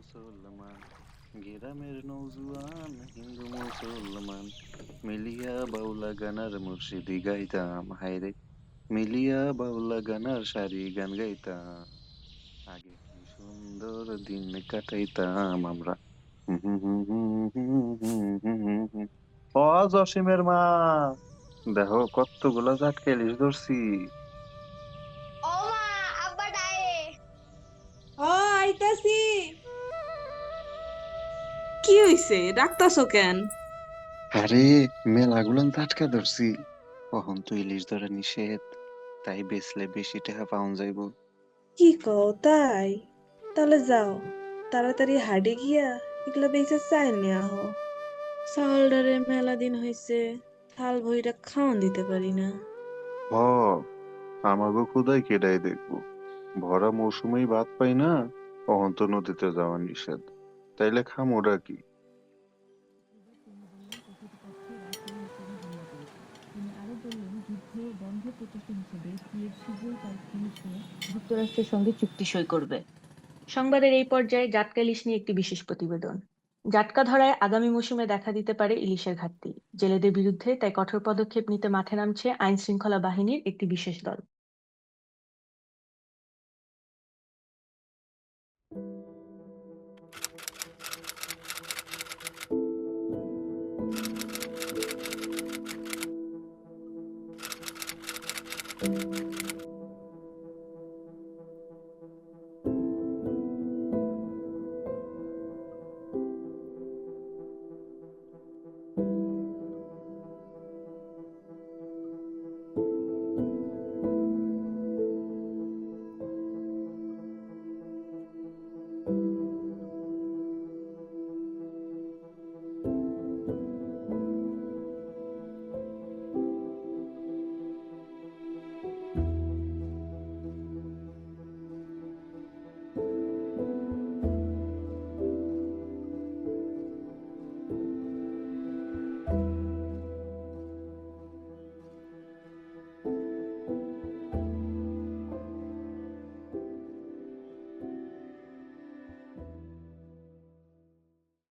মুসলমান, গ্রামের নৌজুয়ান হিন্দু মুসলমান, মিলিয়া বাউলা গানার মুর্শিদি গাইতাম হায়রে, মিলিয়া বাউলা গানার সারি গান গাইতাম, আগে কি সুন্দর দিন কাটাইতাম আমরা। হুম হুম হুম হুম হুম হুম হুম হুম হুম। ও জসিমের মা, দেখো কতগুলা জাটকা ইলিশ ধরছি। ও মা, আব্বা ডায়ে। ও আইতাছি। কি হইছে, ডাকতাছো কেন? আরে মেলাগুলান জাটকা ধরছি, কখন তো ইলিশ ধরা নিষেধ, তাই বেচলে বেশি টাকা পাওয়া যাইব। কি কও তাই? তাহলে যাও, তাড়াতাড়ি হাটে গিয়া এগুলা বেচে চাই নিয়ে আহো। চাউলডারে মেলা দিন হইছে, থাল ভইরা খাওয়ান দিতে পারি না। হ, আমাগো ক্ষুদায় কেডাই দেখবো, ভরা মৌসুমেই ভাত পাই না, কখন তো নদীতে যাওয়া নিষেধ, তাইলে খামোটা কি? তিনি আরো বললেন, যুদ্ধ বন্ধ প্রচেষ্টা হিসেবে কিয়েভ শীঘ্রই তার ইলিশ নিয়ে যুক্তরাষ্ট্রের সঙ্গে চুক্তি সই করবে। সংবাদের এই পর্যায়ে জাটকা ইলিশ নিয়ে একটি বিশেষ প্রতিবেদন। জাটকা ধরায় আগামী মৌসুমে দেখা দিতে পারে ইলিশের ঘাটতি। জেলেদের বিরুদ্ধে তাই কঠোর পদক্ষেপ নিতে মাঠে নামছে আইন শৃঙ্খলা বাহিনীর একটি বিশেষ দল।